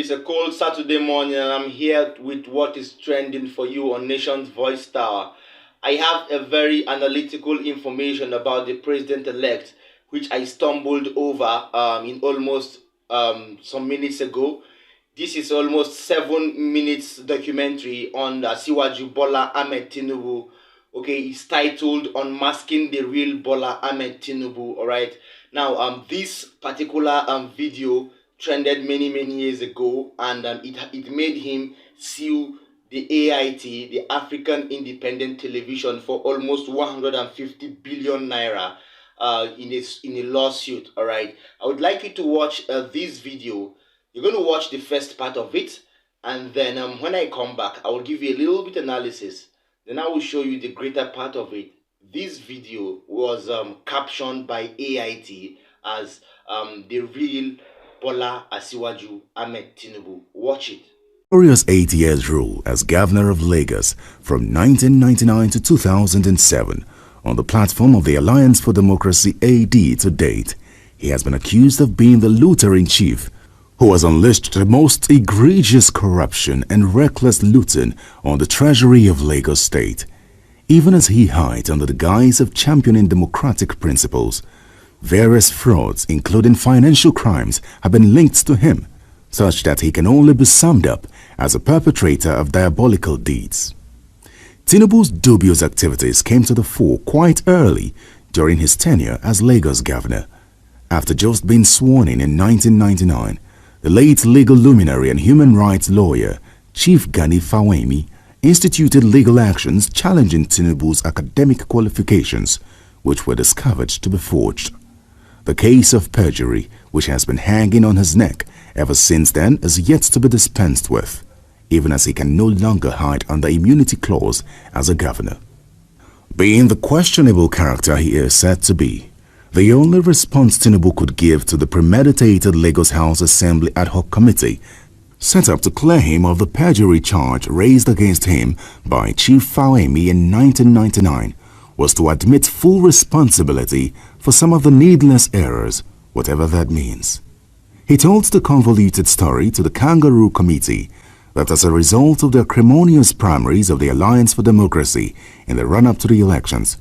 is a cold Saturday morning and I'm here with what is trending for you on Nation's Voice Tower. I have a very analytical information about the president-elect which I stumbled over in almost some minutes ago. This is almost 7 minutes documentary on Asiwaju Bola Ahmed Tinibu. Okay, it's titled Unmasking the Real Bola Ahmed Tinibu. Alright. Now this particular video trended many years ago, and it made him sue the AIT, the African Independent Television, for almost 150 billion naira in a lawsuit. All right, I would like you to watch this video. You're going to watch the first part of it, and then when I come back, I will give you a little bit analysis. Then I will show you the greater part of it. This video was captioned by AIT as the real Bola Asiwaju Ahmed Tinibu. Watch it. Glorious 8 years rule as governor of Lagos from 1999 to 2007 on the platform of the Alliance for Democracy AD to date, he has been accused of being the looter-in-chief who has unleashed the most egregious corruption and reckless looting on the treasury of Lagos State. Even as he hides under the guise of championing democratic principles, various frauds, including financial crimes, have been linked to him, such that he can only be summed up as a perpetrator of diabolical deeds. Tinubu's dubious activities came to the fore quite early during his tenure as Lagos governor. After just being sworn in 1999, the late legal luminary and human rights lawyer, Chief Gani Fawemi, instituted legal actions challenging Tinubu's academic qualifications, which were discovered to be forged. The case of perjury, which has been hanging on his neck ever since then, is yet to be dispensed with, even as he can no longer hide under immunity clause as a governor. Being the questionable character he is said to be, the only response Tinubu could give to the premeditated Lagos House Assembly ad hoc committee set up to clear him of the perjury charge raised against him by Chief Fawemi in 1999 was to admit full responsibility for some of the needless errors, whatever that means. He told the convoluted story to the Kangaroo Committee that as a result of the acrimonious primaries of the Alliance for Democracy in the run-up to the elections,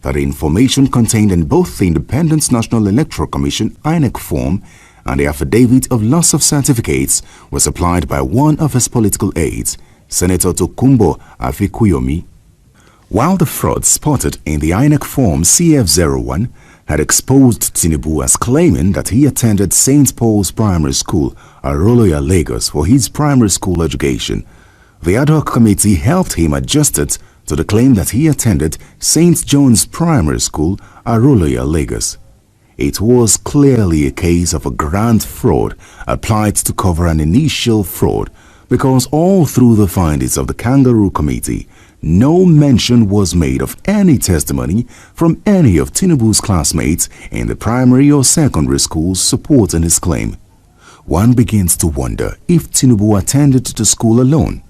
that the information contained in both the Independent National Electoral Commission (INEC) form and the affidavit of loss of certificates was supplied by one of his political aides, Senator Tokunbo Afikuyomi. While the fraud spotted in the INEC form CF01 had exposed Tinibu as claiming that he attended St. Paul's Primary School, Aroloya, Lagos for his primary school education, the ad hoc committee helped him adjust it to the claim that he attended St. John's Primary School, Aroloya, Lagos. It was clearly a case of a grand fraud applied to cover an initial fraud, because all through the findings of the Kangaroo Committee, no mention was made of any testimony from any of Tinubu's classmates in the primary or secondary schools supporting his claim. One begins to wonder if Tinubu attended the school alone.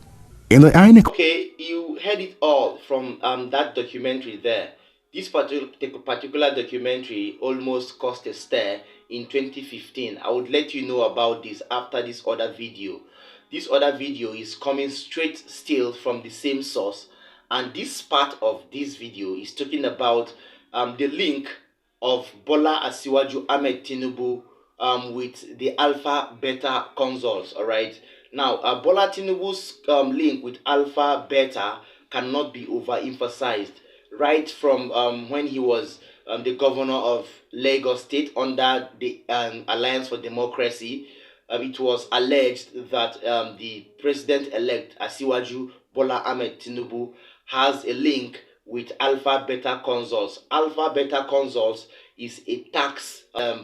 In the INEC... Okay, you heard it all from that documentary there. This particular documentary almost caused a stir in 2015. I would let you know about this after this other video. This other video is coming straight still from the same source, and this part of this video is talking about the link of Bola Asiwaju Ahmed Tinibu with the Alpha Beta consuls. All right. Now, Bola Tinubu's link with Alpha Beta cannot be overemphasized. Right from when he was the governor of Lagos State under the Alliance for Democracy, it was alleged that the president-elect Asiwaju Bola Ahmed Tinibu has a link with Alpha Beta Consuls. Alpha Beta Consuls is a tax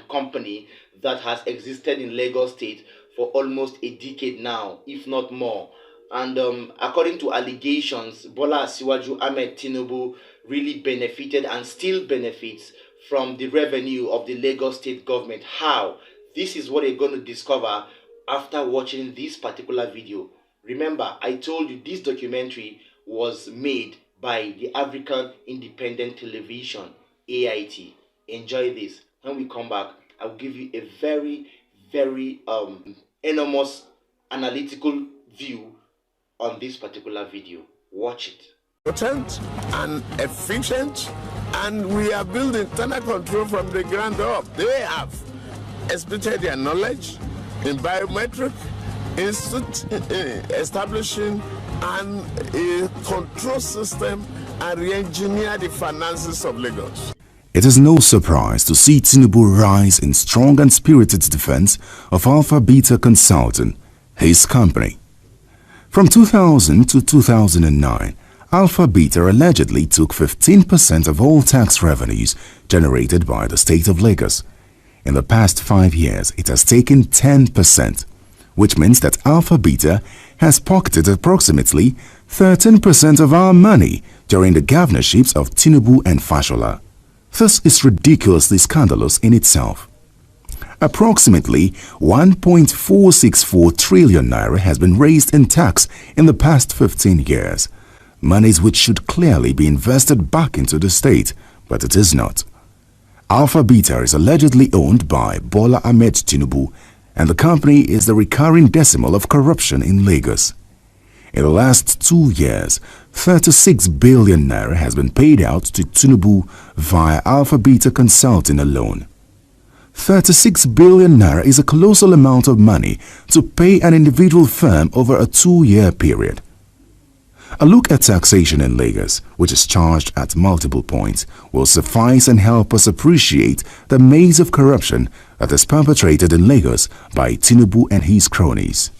company that has existed in Lagos State for almost a decade now, if not more. And according to allegations, Bola Asiwaju Ahmed Tinibu really benefited and still benefits from the revenue of the Lagos State government. How? This is what you're going to discover after watching this particular video. Remember, I told you this documentary was made by the African Independent Television, AIT. Enjoy this. When we come back, I'll give you a very enormous analytical view on this particular video. Watch it. Potent and efficient, and we are building internal control from the ground up. They have exploited their knowledge in biometric, establishing a control system and re-engineer the finances of Lagos. It is no surprise to see Tinibu rise in strong and spirited defense of Alpha Beta Consulting, his company. From 2000 to 2009, Alpha Beta allegedly took 15% of all tax revenues generated by the state of Lagos. In the past 5 years, it has taken 10%, which means that Alpha Beta has pocketed approximately 13% of our money during the governorships of Tinibu and Fashola. This is ridiculously scandalous in itself. Approximately 1.464 trillion naira has been raised in tax in the past 15 years, monies which should clearly be invested back into the state, but it is not. Alpha Beta is allegedly owned by Bola Ahmed Tinibu, and the company is the recurring decimal of corruption in Lagos. In the last 2 years, 36 billion naira has been paid out to Tinibu via Alpha Beta Consulting alone. 36 billion naira is a colossal amount of money to pay an individual firm over a 2-year period. A look at taxation in Lagos, which is charged at multiple points, will suffice and help us appreciate the maze of corruption that is perpetrated in Lagos by Tinibu and his cronies.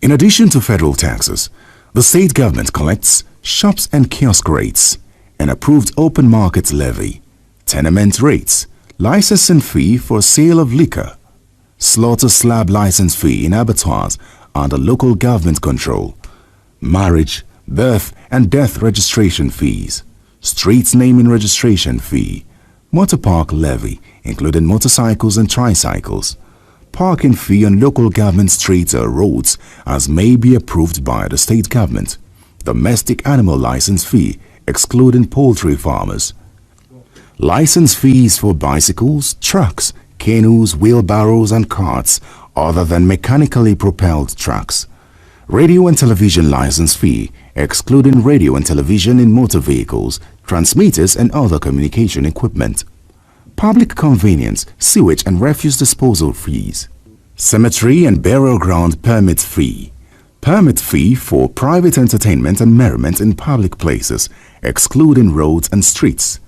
In addition to federal taxes, the state government collects shops and kiosk rates, an approved open market levy, tenement rates, licensing fee for sale of liquor, slaughter slab license fee in abattoirs under local government control, marriage, birth and death registration fees, street naming registration fee, motor park levy including motorcycles and tricycles, parking fee on local government streets or roads as may be approved by the state government, domestic animal license fee excluding poultry farmers, license fees for bicycles, trucks, canoes, wheelbarrows and carts other than mechanically propelled trucks, radio and television license fee excluding radio and television in motor vehicles, transmitters and other communication equipment, public convenience, sewage and refuse disposal fees, cemetery and burial ground permit fee for private entertainment and merriment in public places, excluding roads and streets,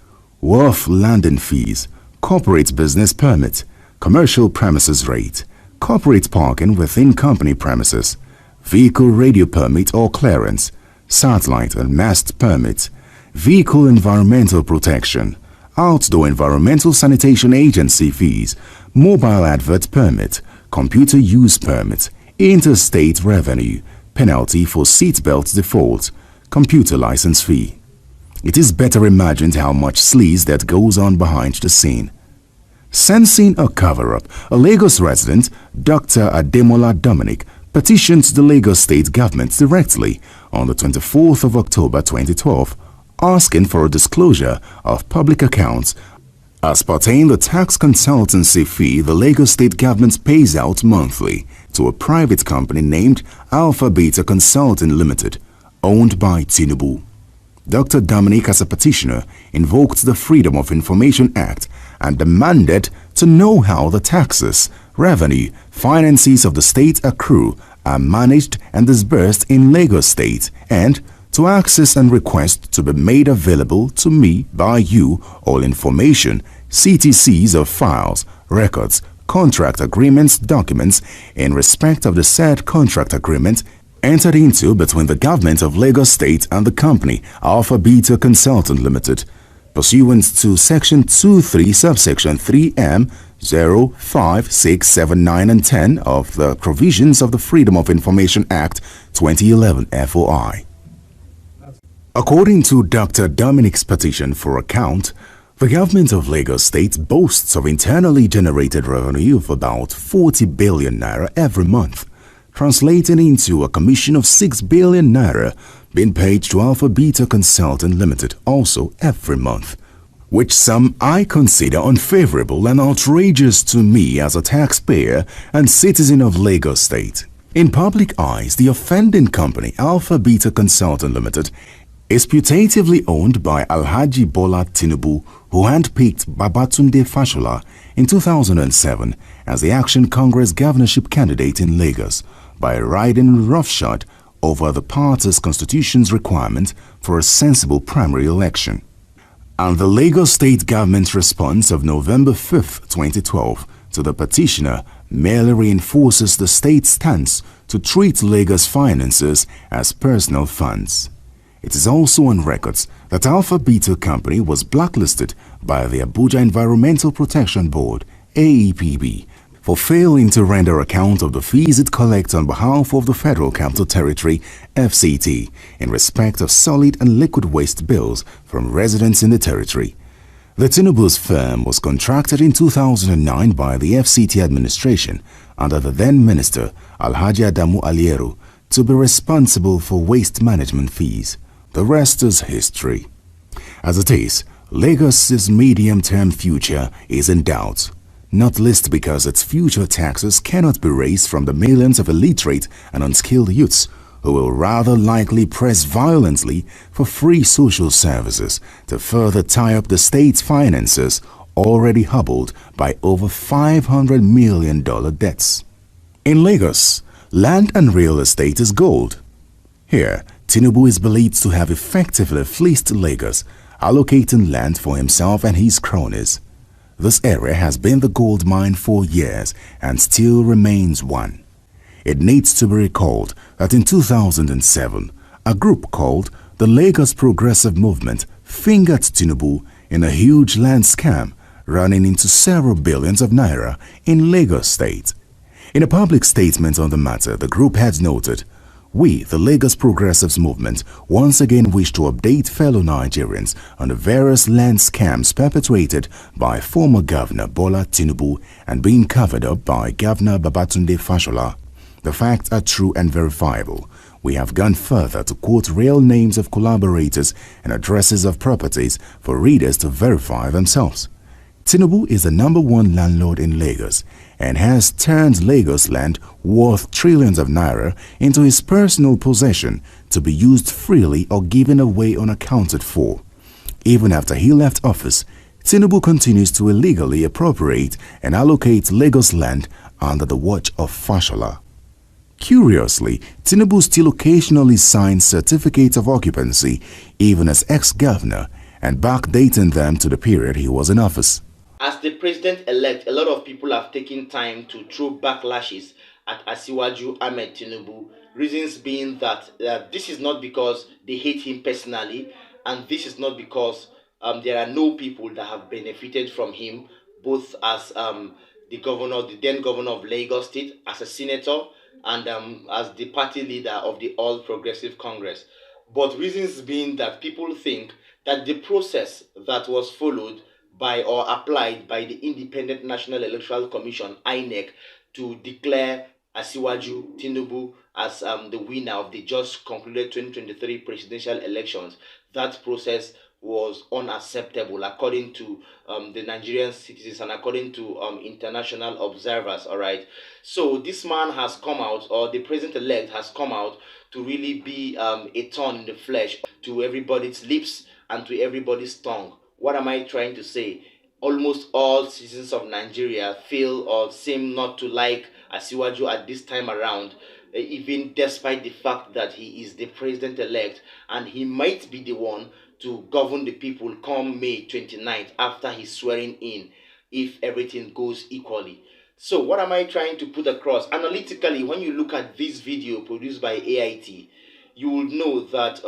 wharf landing fees, corporate business permit, commercial premises rate, corporate parking within company premises, vehicle radio permit or clearance, satellite and mast permit, vehicle environmental protection, outdoor environmental sanitation agency fees, mobile advert permit, computer use permit, interstate revenue, penalty for seatbelt default, computer license fee. It is better imagined how much sleaze that goes on behind the scene. Sensing a cover-up, a Lagos resident, Dr. Ademola Dominic, petitioned the Lagos state government directly on the 24th of October 2012, asking for a disclosure of public accounts as pertain the tax consultancy fee the Lagos state government pays out monthly to a private company named Alpha Beta Consulting Limited, owned by Tinibu. Dr. Dominic, as a petitioner, invoked the Freedom of Information Act and demanded to know how the taxes, revenue, finances of the state accrue, are managed and disbursed in Lagos State, and to access and request to be made available to me by you all information, CTCs of files, records, contract agreements, documents in respect of the said contract agreement entered into between the government of Lagos State and the company Alpha Beta Consulting Limited, pursuant to Section 23 subsection 3M 0, 5, 6, 7, 9 and 10 of the provisions of the Freedom of Information Act 2011 FOI. According to Dr. Dominic's petition for account, the government of Lagos State boasts of internally generated revenue of about 40 billion naira every month, translating into a commission of 6 billion naira being paid to Alpha Beta Consulting Limited also every month, which some I consider unfavorable and outrageous to me as a taxpayer and citizen of Lagos State. In public eyes, the offending company Alpha Beta Consulting Limited is putatively owned by Ahmed Bola Tinibu, who handpicked Babatunde Fashola in 2007 as the Action Congress governorship candidate in Lagos by riding roughshod over the party's constitution's requirement for a sensible primary election. And the Lagos State government's response of November 5, 2012 to the petitioner merely reinforces the state's stance to treat Lagos finances as personal funds. It is also on records that Alpha Beta Company was blacklisted by the Abuja Environmental Protection Board, AEPB, for failing to render account of the fees it collects on behalf of the Federal Capital Territory, FCT, in respect of solid and liquid waste bills from residents in the territory. The Tinubu's firm was contracted in 2009 by the FCT administration under the then Minister Alhaji Adamu Aliero to be responsible for waste management fees. The rest is history. As it is, Lagos's medium-term future is in doubt, not least because its future taxes cannot be raised from the millions of illiterate and unskilled youths who will rather likely press violently for free social services to further tie up the state's finances already hobbled by over $500 million debts. In Lagos, land and real estate is gold. Here, Tinubu is believed to have effectively fleeced Lagos, allocating land for himself and his cronies. This area has been the gold mine for years and still remains one. It needs to be recalled that in 2007, a group called the Lagos Progressive Movement fingered Tinubu in a huge land scam running into several billions of naira in Lagos State. In a public statement on the matter, the group had noted, "We, the Lagos Progressives Movement, once again wish to update fellow Nigerians on the various land scams perpetrated by former Governor Bola Tinibu and being covered up by Governor Babatunde Fashola. The facts are true and verifiable. We have gone further to quote real names of collaborators and addresses of properties for readers to verify themselves. Tinubu is the #1 landlord in Lagos and has turned Lagos land worth trillions of naira into his personal possession to be used freely or given away unaccounted for. Even after he left office, Tinubu continues to illegally appropriate and allocate Lagos land under the watch of Fashola. Curiously, Tinubu still occasionally signs certificates of occupancy even as ex-governor and backdating them to the period he was in office. As the president-elect, a lot of people have taken time to throw backlashes at Asiwaju Ahmed Tinubu, reasons being that this is not because they hate him personally, and this is not because there are no people that have benefited from him, both as the then governor of Lagos State, as a senator, and as the party leader of the All Progressive Congress. But reasons being that people think that the process that was followed by or applied by the Independent National Electoral Commission, INEC, to declare Asiwaju Tinubu as the winner of the just concluded 2023 presidential elections, that process was unacceptable according to the Nigerian citizens and according to international observers. All right, so this man has come out, or the president-elect has come out, to really be a thorn in the flesh to everybody's lips and to everybody's tongue. What am I trying to say? Almost all citizens of Nigeria feel or seem not to like Asiwaju at this time around, even despite the fact that he is the president-elect and he might be the one to govern the people come May 29th after his swearing in, if everything goes equally. So what am I trying to put across? Analytically, when you look at this video produced by AIT, you will know that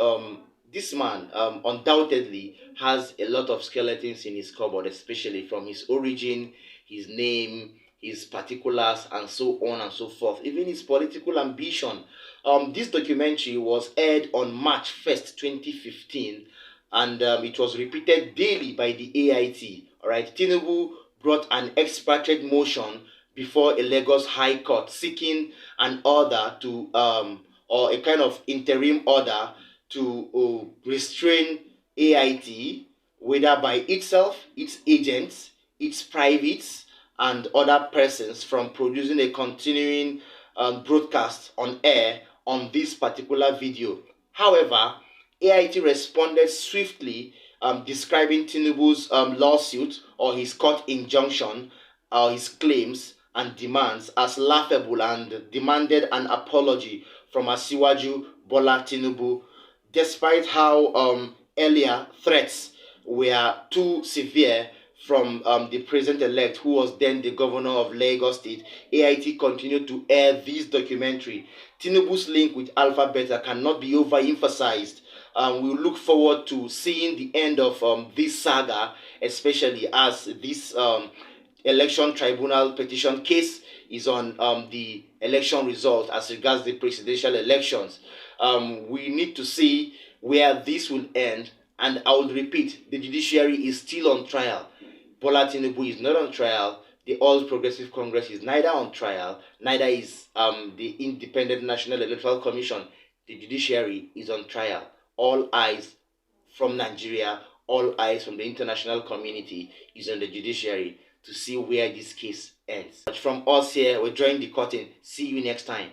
this man undoubtedly has a lot of skeletons in his cupboard, especially from his origin, his name, his particulars, and so on and so forth, even his political ambition. This documentary was aired on March 1st, 2015, and it was repeated daily by the AIT. All right, Tinubu brought an expatriate motion before a Lagos High Court seeking an order to, or a kind of interim order to restrain AIT, whether by itself, its agents, its privates, and other persons from producing a continuing broadcast on air on this particular video. However, AIT responded swiftly, describing Tinubu's lawsuit or his court injunction, his claims and demands as laughable, and demanded an apology from Asiwaju Bola Tinibu, despite how earlier threats were too severe from the president-elect, who was then the governor of Lagos State. AIT continued to air this documentary. Tinubu's link with Alpha Beta cannot be overemphasized. We look forward to seeing the end of this saga, especially as this election tribunal petition case is on the election result as regards the presidential elections. We need to see where this will end, and I will repeat, the judiciary is still on trial. Bola Tinubu is not on trial. The All Progressive Congress is neither on trial, neither is the Independent National Electoral Commission. The judiciary is on trial. All eyes from Nigeria, all eyes from the international community is on the judiciary to see where this case ends. From us here, we're drawing the curtain. See you next time.